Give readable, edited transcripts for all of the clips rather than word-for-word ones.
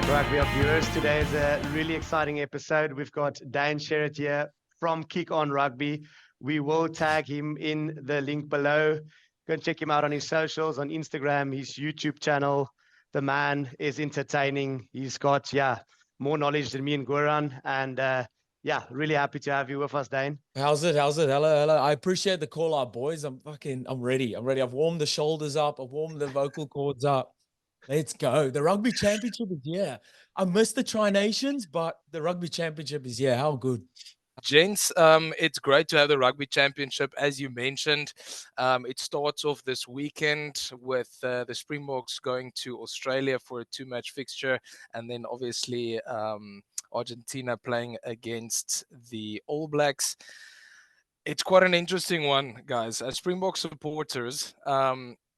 back, Rugbyhub viewers. Today is a really exciting episode. We've got Dane Sheratt here from Kick On Rugby. We will tag him in the link below. Go and check him out on his socials, on Instagram, his YouTube channel. The man is entertaining. He's got, more knowledge than me and Goran. And really happy to have you with us, Dane. How's it? Hello. I appreciate the call out, boys. I'm ready. I've warmed the shoulders up. I've warmed the vocal cords up. Let's go. The Rugby Championship is here. I missed the Tri-Nations, but the Rugby Championship is here. How good. Gents, it's great to have the Rugby Championship. As you mentioned, it starts off this weekend with the Springboks going to Australia for a 2-match fixture, and then obviously Argentina playing against the All Blacks. It's quite an interesting one, guys. As Springbok supporters,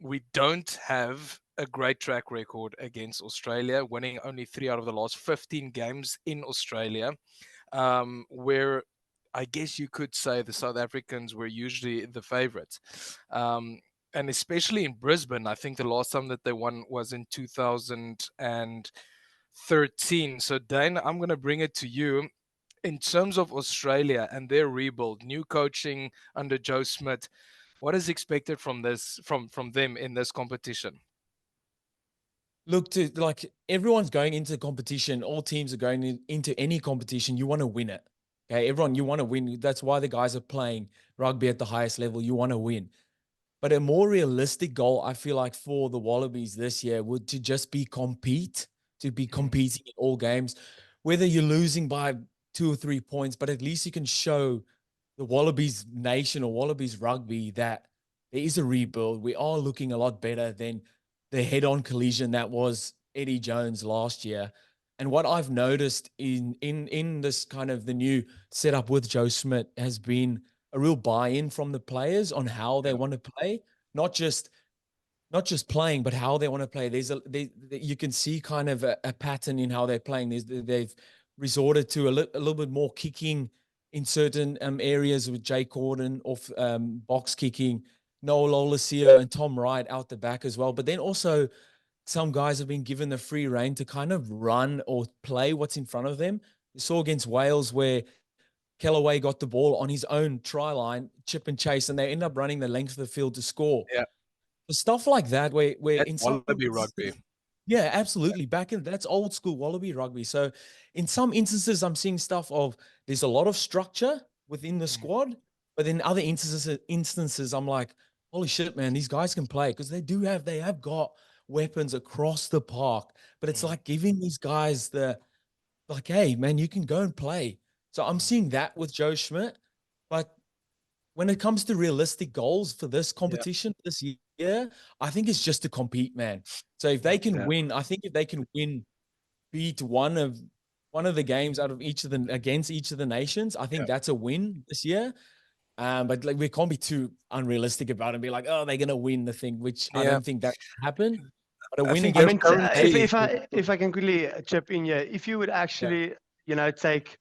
we don't have a great track record against Australia, winning only 3 out of the last 15 games in Australia, where I guess you could say the South Africans were usually the favorites. And especially in Brisbane, I think the last time that they won was in 2013. So, Dane, I'm going to bring it to you. In terms of Australia and their rebuild, new coaching under Joe Schmidt, what is expected from them in this competition? Look, everyone's going into the competition. All teams are going into any competition. You want to win it. Okay, everyone, you want to win. That's why the guys are playing rugby at the highest level. You want to win. But a more realistic goal, I feel like, for the Wallabies this year would to just be competing in all games, whether you're losing by 2 or 3 points, but at least you can show the Wallabies nation or Wallabies rugby that there is a rebuild. We are looking a lot better than the head-on collision that was Eddie Jones last year. And what I've noticed in this kind of the new setup with Joe Schmidt has been a real buy-in from the players on how they want to play, not just playing, but how they want to play. You can see kind of a pattern in how they're playing. They've resorted to a little bit more kicking in certain areas with Jay Corden off box kicking, Noel Olesio and Tom Wright out the back as well. But then also some guys have been given the free rein to kind of run or play what's in front of them. You saw against Wales where Kellaway got the ball on his own try line, chip and chase, and they end up running the length of the field to score. Yeah. Stuff like that where That's in some Wallaby rugby. Yeah, absolutely. That's old school Wallaby rugby. So in some instances, I'm seeing stuff of there's a lot of structure within the squad, but in other instances, I'm like, holy shit, man, these guys can play because they have got weapons across the park. But it's like giving these guys hey, man, you can go and play. So I'm seeing that with Joe Schmidt. But when it comes to realistic goals for this competition this year, I think it's just to compete, man. So if they can win, I think if they can beat one of the games out of against each of the nations, I think that's a win this year. But we can't be too unrealistic about it and be like, oh, they're gonna win the thing, which I don't think that can happen. But a win against if I can quickly chip in here, if you would actually, take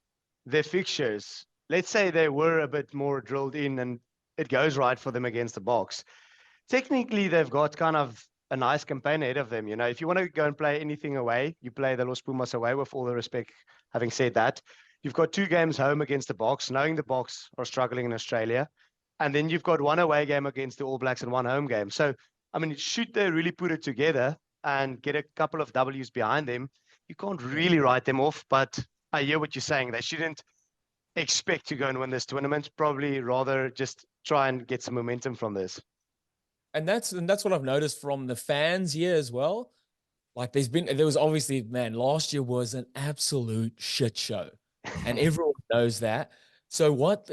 their fixtures, let's say they were a bit more drilled in and it goes right for them against the BOKS. Technically, they've got kind of a nice campaign ahead of them. If you want to go and play anything away, you play the Los Pumas away, with all the respect. Having said that, you've got 2 games home against the BOKS, knowing the BOKS are struggling in Australia. And then you've got 1 away game against the All Blacks and 1 home game. So, should they really put it together and get a couple of W's behind them, you can't really write them off. But I hear what you're saying. They shouldn't expect to go and win this tournament, probably rather just try and get some momentum from this. And that's what I've noticed from the fans here as well. Like there was obviously, man, last year was an absolute shit show, and everyone knows that. So what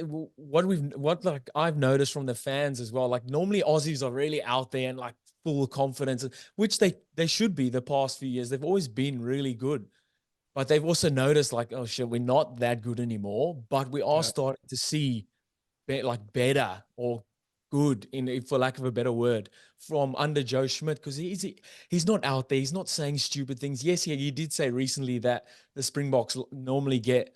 I've noticed from the fans as well, like normally Aussies are really out there and like full of confidence, which they should be the past few years. They've always been really good. But they've also noticed like, oh shit, we're not that good anymore, but we are starting to see better or good, for lack of a better word, from under Joe Schmidt, because he's not out there. He's not saying stupid things. Yes, he did say recently that the Springboks normally get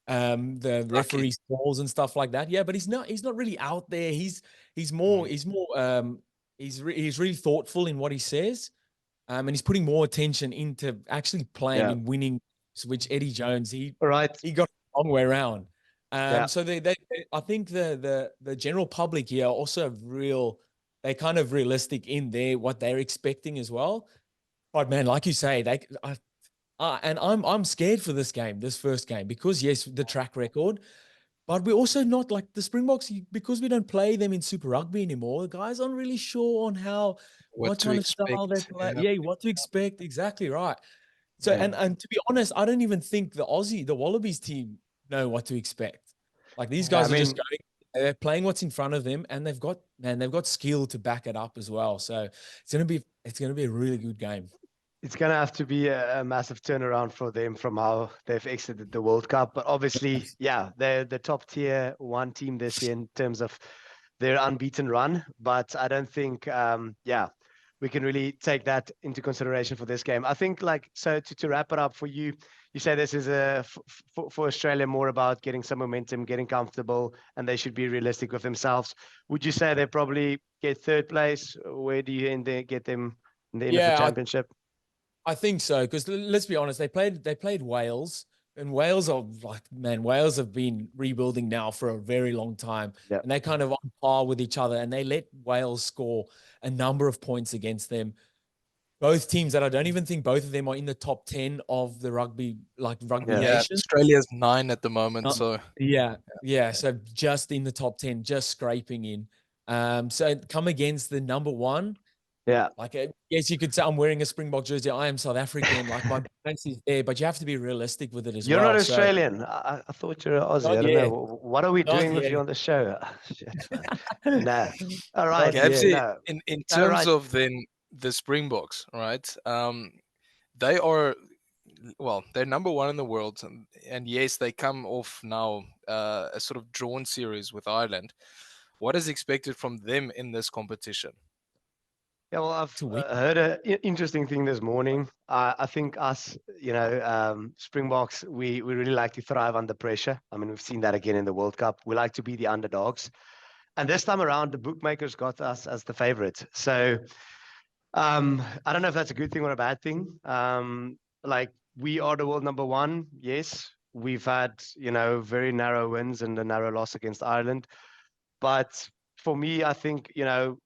the referees calls and stuff like that. Yeah, but he's not really out there. He's really thoughtful in what he says. and he's putting more attention into actually playing and winning, which Eddie Jones, he got a long way around. So I think the general public here also they're kind of realistic in what they're expecting as well. But man, like you say, and I'm scared for this first game, because yes, the track record, but we're also not like the Springboks, because we don't play them in Super Rugby anymore. The guys aren't really sure on what kind of style they play. Yeah, what to expect. Exactly right. So, and to be honest, I don't even think the Wallabies team know what to expect. Like, these guys are just going, they're playing what's in front of them, and they've got skill to back it up as well. So it's gonna be a really good game. It's going to have to be a massive turnaround for them from how they've exited the World Cup. But obviously, they're the top tier one team this year in terms of their unbeaten run. But I don't think, we can really take that into consideration for this game. I think, so to wrap it up for you, you say this is for Australia more about getting some momentum, getting comfortable, and they should be realistic with themselves. Would you say they probably get third place? Where do you get them in the end of the championship? I think so, because let's be honest, they played Wales, and Wales have been rebuilding now for a very long time, and they're kind of on par with each other, and they let Wales score a number of points against them. Both teams that I don't even think both of them are in the top 10 of the rugby nation. Australia's 9 at the moment, so so just in the top 10, just scraping in. So come against the number 1. Yeah. Like, yes, you could say I'm wearing a Springbok jersey. I am South African. Like, my balance is there, but you have to be realistic with it as well. You're not Australian. I thought you were Aussie. I don't know. What are we doing with you on the show? Shit, man. Nah. All right. In terms of then the Springboks, right? They are, they're number 1 in the world. And yes, they come off now a sort of drawn series with Ireland. What is expected from them in this competition? Yeah, well, I've heard an interesting thing this morning. I think us, Springboks, we really like to thrive under pressure. I mean, we've seen that again in the World Cup. We like to be the underdogs. And this time around, the bookmakers got us as the favorite. So I don't know if that's a good thing or a bad thing. We are the world number 1. Yes, we've had, very narrow wins and a narrow loss against Ireland. But for me, I think,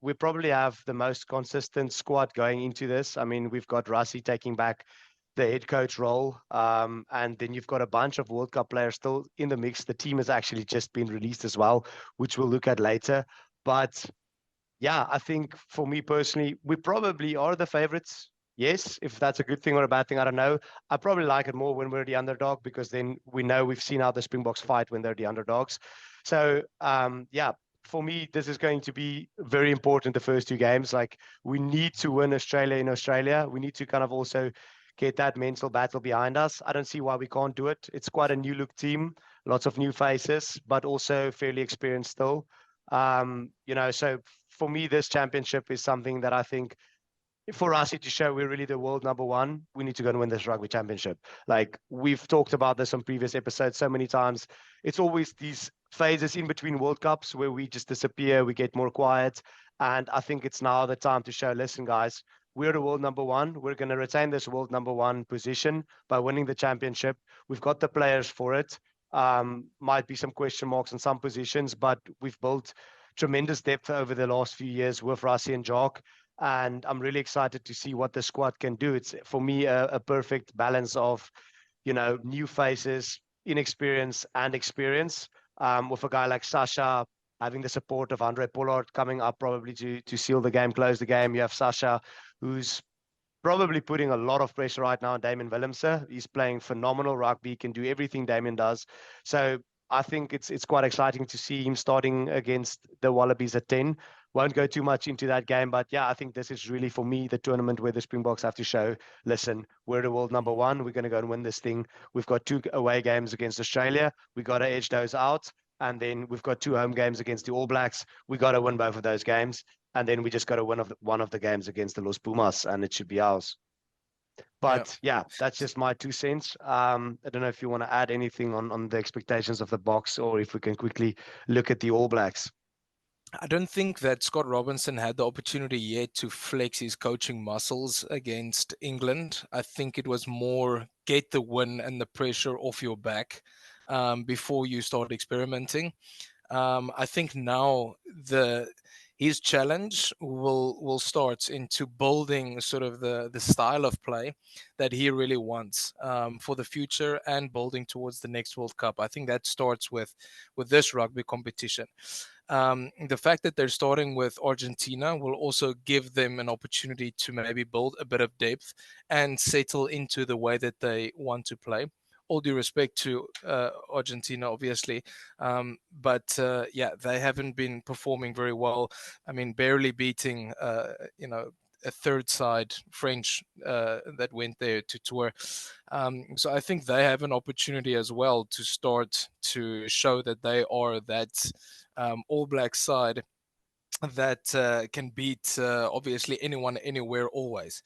we probably have the most consistent squad going into this. I mean, we've got Rassie taking back the head coach role. And then you've got a bunch of World Cup players still in the mix. The team has actually just been released as well, which we'll look at later. But yeah, I think for me personally, we probably are the favorites. Yes, if that's a good thing or a bad thing, I don't know. I probably like it more when we're the underdog, because then we've seen how the Springboks fight when they're the underdogs. So, for me, this is going to be very important, the first 2 games. Like, we need to win Australia in Australia. We need to kind of also get that mental battle behind us. I don't see why we can't do it. It's quite a new look team, lots of new faces, but also fairly experienced still. So for me, this championship is something that I think, for us to show we're really the world number 1, we need to go and win this Rugby Championship. Like, we've talked about this on previous episodes so many times. It's always these phases in between World Cups where we just disappear, we get more quiet. And I think it's now the time to show, listen, guys, we're the world number 1. We're going to retain this world number 1 position by winning the championship. We've got the players for it. Might be some question marks in some positions, but we've built tremendous depth over the last few years with Rassie and Jock. And I'm really excited to see what the squad can do. It's, for me, a perfect balance of, new faces, inexperience and experience. With a guy like Sasha having the support of Andre Pollard coming up probably to seal the game, close the game. You have Sasha, who's probably putting a lot of pressure right now on Damian Willemse. He's playing phenomenal rugby, he can do everything Damian does. So I think it's quite exciting to see him starting against the Wallabies at 10. Won't go too much into that game, but yeah, I think this is really, for me, the tournament where the Springboks have to show, listen, we're the world number 1. We're going to go and win this thing. We've got 2 away games against Australia. We got to edge those out. And then we've got 2 home games against the All Blacks. We got to win both of those games. And then we just got to win one of the games against the Los Pumas, and it should be ours. But yeah, that's just my 2 cents. I don't know if you want to add anything on the expectations of the BOKS, or if we can quickly look at the All Blacks. I don't think that Scott Robinson had the opportunity yet to flex his coaching muscles against England. I think it was more get the win and the pressure off your back before you start experimenting. I think now his challenge will start into building sort of the style of play that he really wants for the future and building towards the next World Cup. I think that starts with this rugby competition. The fact that they're starting with Argentina will also give them an opportunity to maybe build a bit of depth and settle into the way that they want to play. All due respect to Argentina, obviously, but yeah, they haven't been performing very well. I mean, barely beating, a third side French that went there to tour. So I think they have an opportunity as well to start to show that they are that All Black side that can beat obviously anyone, anywhere, always.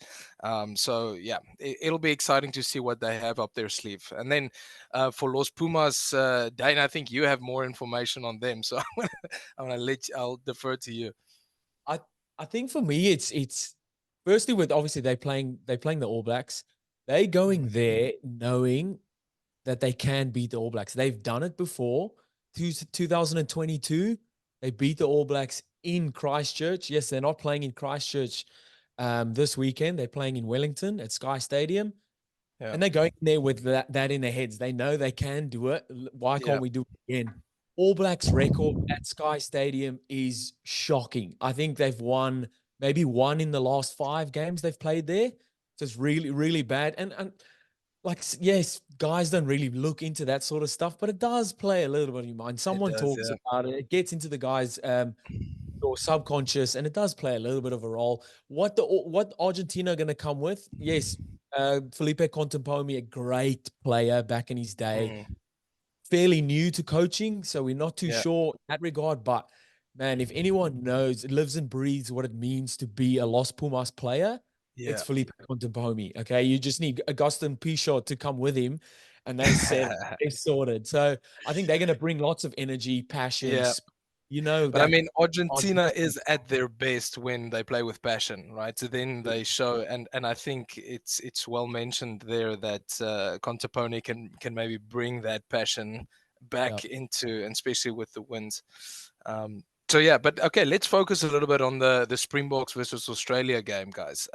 So yeah, it'll be exciting to see what they have up their sleeve. And then for Los Pumas, Dane, I think you have more information on them, so I'll defer to you. I think for me, it's firstly with obviously they playing the All Blacks. They going there knowing that they can beat the All Blacks. They've done it before. 2022, they beat the All Blacks in Christchurch. Yes, they're not playing in Christchurch this weekend. They're playing in Wellington at Sky Stadium. Yeah. And they're going there with that in their heads. They know they can do it. Why can't we do it again? All Blacks record at Sky Stadium is shocking. I think they've won maybe one in the last 5 games they've played there. So it's really, really bad. And like, yes, guys don't really look into that sort of stuff, but it does play a little bit in your mind. Someone talks about it. It gets into the guys' or subconscious, and it does play a little bit of a role. What Argentina are going to come with? Yes, Felipe Contempomi, a great player back in his day, fairly new to coaching, so we're not too sure in that regard. But man, if anyone knows, lives and breathes what it means to be a Los Pumas player, it's Felipe Contempomi. Okay, you just need Agustin Pichot to come with him, and they said they're sorted. So I think they're going to bring lots of energy, passion. Yeah. But I mean, Argentina is at their best when they play with passion, right? So then they show, and I think it's well mentioned there that Contapone can maybe bring that passion back into, and especially with the wins. So yeah, but okay, let's focus a little bit on the Springboks versus Australia game, guys.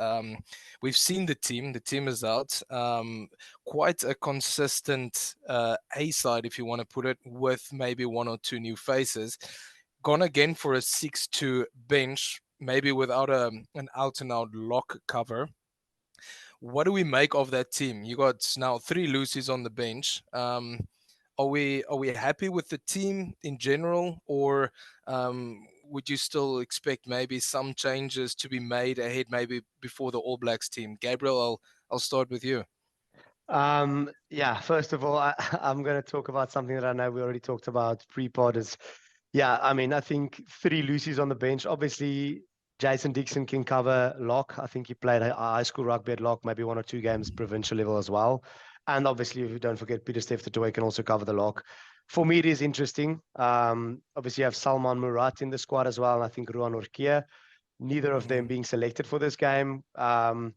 We've seen the team. The team is out. Quite a consistent A side, if you want to put it, with maybe 1 or 2 new faces. Gone again for a 6-2 bench, maybe without an out-and-out lock cover. What do we make of that team? You got now 3 Lucies on the bench. Are we happy with the team in general, or would you still expect maybe some changes to be made ahead, maybe before the All Blacks team? Gabriel, I'll start with you. Yeah, first of all, I'm going to talk about something that I know we already talked about pre-pod is, yeah, I mean, I think 3 Lucies on the bench. Obviously, Jason Dixon can cover lock. I think he played high school rugby at lock, maybe 1 or 2 games provincial level as well. And obviously, if you don't forget, Peter Steph Toy can also cover the lock. For me, it is interesting. Obviously, you have Salman Murat in the squad as well, and I think Ruan Urkia. Neither of them being selected for this game. I'm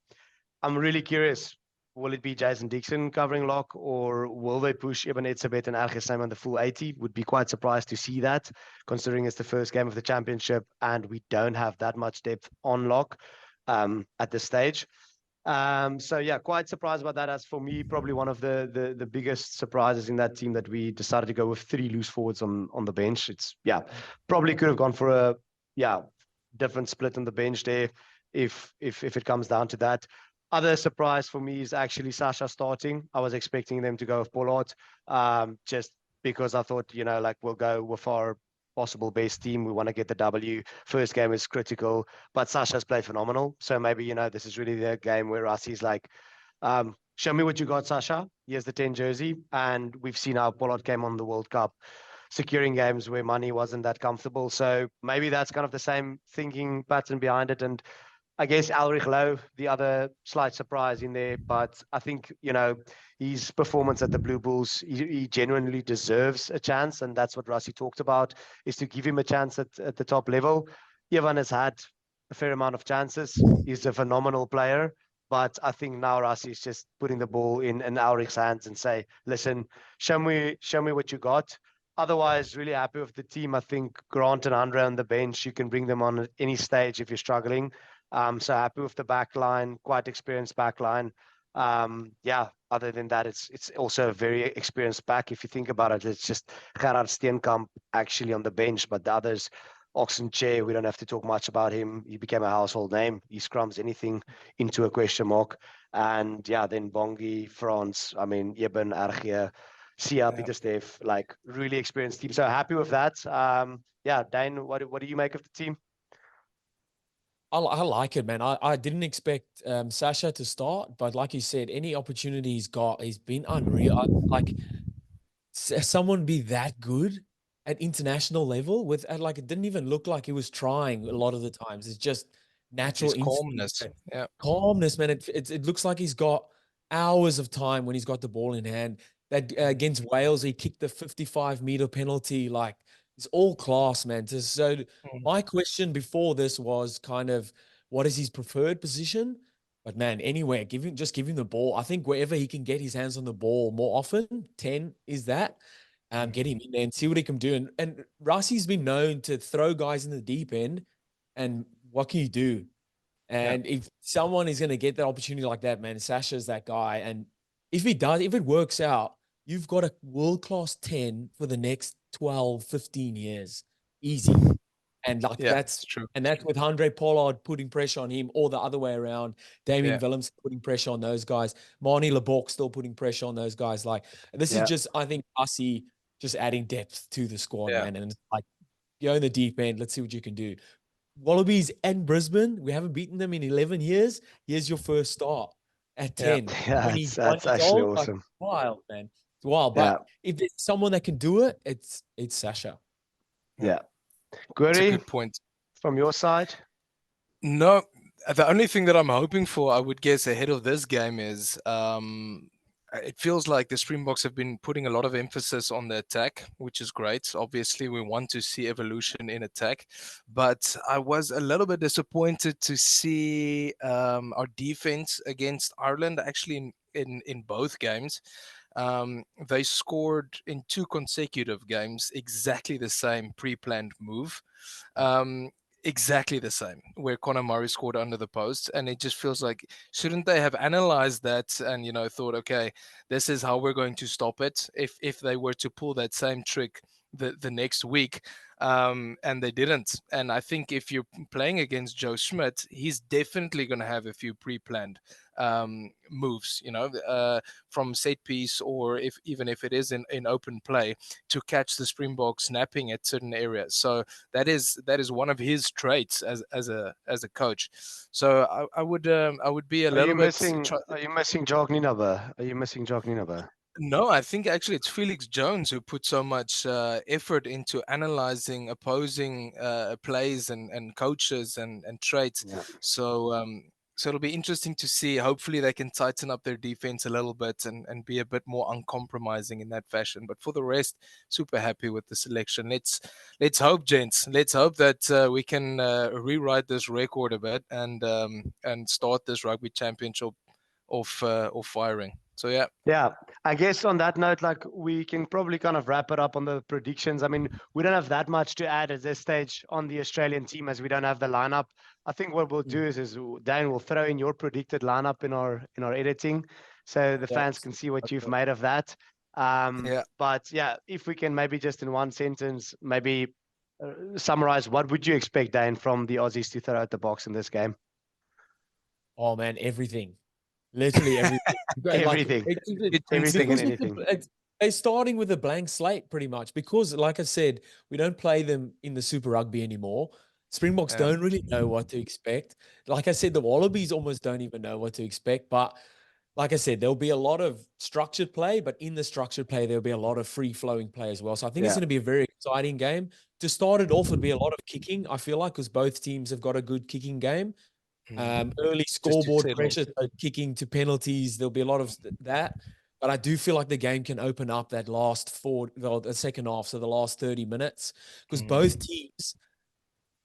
really curious. Will it be Jason Dixon covering lock, or will they push Ibn Etzebeth and Al Ghassaim on the full 80? Would be quite surprised to see that, considering it's the first game of the championship and we don't have that much depth on lock at this stage. So yeah, quite surprised about that. As for me, probably one of the biggest surprises in that team that we decided to go with 3 loose forwards on the bench. It's probably could have gone for a different split on the bench there if it comes down to that. Other surprise for me is actually Sasha starting. I was expecting them to go with Pollard, just because I thought, we'll go with our possible best team. We want to get the W. First game is critical, but Sasha's played phenomenal. So maybe, this is really the game where Rassi's like, show me what you got, Sasha. Here's the 10 jersey. And we've seen how Pollard came on the World Cup, securing games where money wasn't that comfortable. So maybe that's kind of the same thinking pattern behind it. And I guess Ulrich Lowe, the other slight surprise in there, but I think, you know, his performance at the Blue Bulls, he genuinely deserves a chance, and that's what Rassie talked about, is to give him a chance at the top level. Ivan has had a fair amount of chances. He's a phenomenal player, but I think now Rassie is just putting the ball in Ulrich's hands and say, listen, show me what you got. Otherwise, really happy with the team. I think Grant and Andre on the bench, you can bring them on at any stage if you're struggling. So happy with the back line, quite experienced back line. Yeah, other than that, it's also a very experienced back. If you think about it, it's just Gerard Steenkamp actually on the bench, but the others, Oxen Chair, we don't have to talk much about him. He became a household name. He scrums anything into a question mark. And yeah, then Bongi, France, I mean, Eben, Argia, Sia, Peter Steff, like really experienced team. So happy with that. Yeah, Dane, what do you make of the team? I like it, man. I didn't expect Sasha to start, but like you said, any opportunity he's got, he's been unreal. Like someone be that good at international level with like it didn't even look like he was trying a lot of the times. It's just natural His calmness. Yeah. Calmness, man. It looks like he's got hours of time when he's got the ball in hand. That against Wales, he kicked the 55-meter penalty. Like it's all class, man. So my question before this was kind of, what is his preferred position? But man, anywhere, just give him the ball. I think wherever he can get his hands on the ball more often, 10 is that. Get him in there and see what he can do. And Rassie's been known to throw guys in the deep end. And what can you do? And if someone is going to get that opportunity like that, man, Sasha's that guy. And if it works out, you've got a world-class 10 for the next 12, 15 years. Easy. And like that's true. And that's with Andre Pollard putting pressure on him, or the other way around. Damien Willems putting pressure on those guys. Marnie Leborg still putting pressure on those guys. Like this is just, I think, Rassie just adding depth to the squad, man. And it's like, go in the deep end. Let's see what you can do. Wallabies and Brisbane, we haven't beaten them in 11 years. Here's your first start at 10. Yeah, that's actually old, awesome. Like, wild, man. It's wild. But if there's someone that can do it, it's Sasha. Yeah. That's a Guri, good point. from your side? No, the only thing that I'm hoping for, I would guess, ahead of this game is it feels like the Springboks have been putting a lot of emphasis on the attack, which is great. Obviously, we want to see evolution in attack, but I was a little bit disappointed to see our defense against Ireland actually in both games. They scored in 2 consecutive games exactly the same pre-planned move. Exactly the same, where Conor Murray scored under the post. And it just feels like, shouldn't they have analyzed that and, thought, okay, this is how we're going to stop it if they were to pull that same trick the next week. And they didn't. And I think if you're playing against Joe Schmidt, he's definitely going to have a few pre-planned moves, from set piece, or even if it is in open play, to catch the Springboks snapping at certain areas. So that is one of his traits as a coach. So I would be a little bit. Are you missing Jock Ninaba? Are you missing Jock Ninaba? No, I think actually it's Felix Jones who put so much effort into analyzing opposing plays and coaches and traits. Yeah. So it'll be interesting to see. Hopefully they can tighten up their defense a little bit and be a bit more uncompromising in that fashion. But for the rest, super happy with the selection. Let's hope, gents. Let's hope that we can rewrite this record a bit and start this rugby championship off firing. So yeah, I guess on that note, like, we can probably kind of wrap it up on the predictions. I mean, we don't have that much to add at this stage on the Australian team, as we don't have the lineup. I think what we'll do is Dan will throw in your predicted lineup in our editing, so the fans can see what you've made of that. But yeah, if we can maybe just in one sentence, maybe summarize, what would you expect, Dan, from the Aussies to throw at the box in this game? Oh man, everything. Literally everything. Everything. Everything and anything. They're starting with a blank slate pretty much, because, like I said, we don't play them in the Super Rugby anymore. Springboks don't really know what to expect. Like I said, the Wallabies almost don't even know what to expect. But like I said, there'll be a lot of structured play, but in the structured play, there'll be a lot of free-flowing play as well. So I think it's going to be a very exciting game. To start it off, it'll be a lot of kicking, I feel like, because both teams have got a good kicking game. Early to scoreboard settle. pressure, so kicking to penalties. There'll be a lot of that. But I do feel like the game can open up that the second half, so the last 30 minutes, because both teams,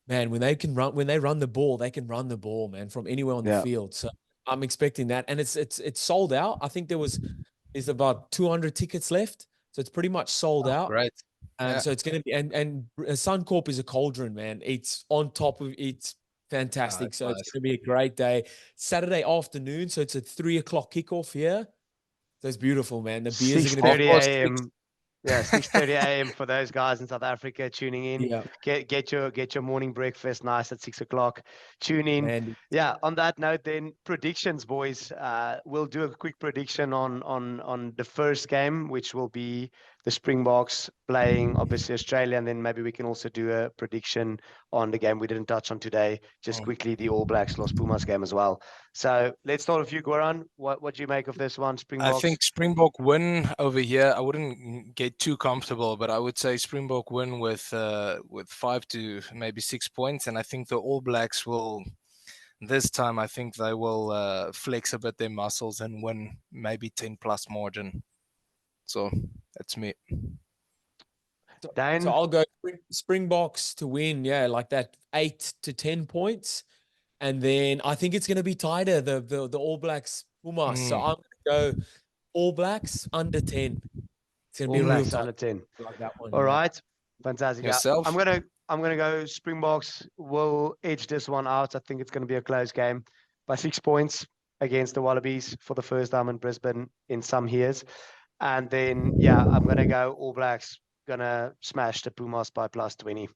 man, when they run the ball, they can run the ball, man, from anywhere on the Yeah. field. So I'm expecting that, and it's sold out. I think there's about 200 tickets left, so it's pretty much sold out. Great. Yeah. So it's going to be, and Suncorp is a cauldron, man. It's on top of, it's fantastic. So it's going to be a great day. Saturday afternoon, so it's a 3 o'clock kickoff here. So it's beautiful, man. The beers are going to be 6:30 a.m. Yeah, 6:30 a.m. for those guys in South Africa tuning in. Yeah. Get your morning breakfast nice at 6 o'clock. Tune in. Man. Yeah. On that note, then predictions, boys. We'll do a quick prediction on the first game, which will be the Springboks playing obviously Australia, and then maybe we can also do a prediction on the game we didn't touch on today. Just quickly, the All Blacks Los Pumas game as well. So let's start with you, Goran. What do you make of this one, Springboks? I think Springbok win over here. I wouldn't get too comfortable, but I would say Springbok win with 5 to maybe 6 points, and I think the All Blacks will. This time, I think they will flex a bit their muscles and win maybe 10+ margin. So that's me. Dane? So I'll go Springboks to win, yeah, like that 8 to 10 points. And then I think it's going to be tighter, the All Blacks Pumas. So I'm going to go All Blacks under 10. It's going to be All real Blacks tight. under 10. Like that one. All yeah. right. Fantastic. Yourself? I'm gonna go Springboks will edge this one out. I think it's gonna be a close game by 6 points against the Wallabies for the first time in Brisbane in some years. And then I'm gonna go All Blacks, gonna smash the Pumas by +20.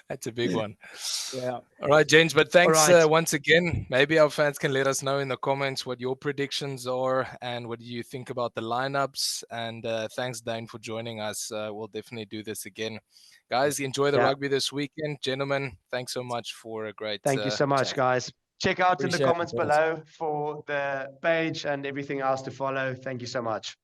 That's a big one. Yeah. All right, James. But thanks right. once again. Maybe our fans can let us know in the comments what your predictions are and what do you think about the lineups. And thanks, Dane, for joining us. We'll definitely do this again. Guys, enjoy the rugby this weekend. Gentlemen, thanks so much for a great Thank you so much, chat. guys. Check out in the Appreciate it, comments guys. below for the page and everything else to follow. Thank you so much.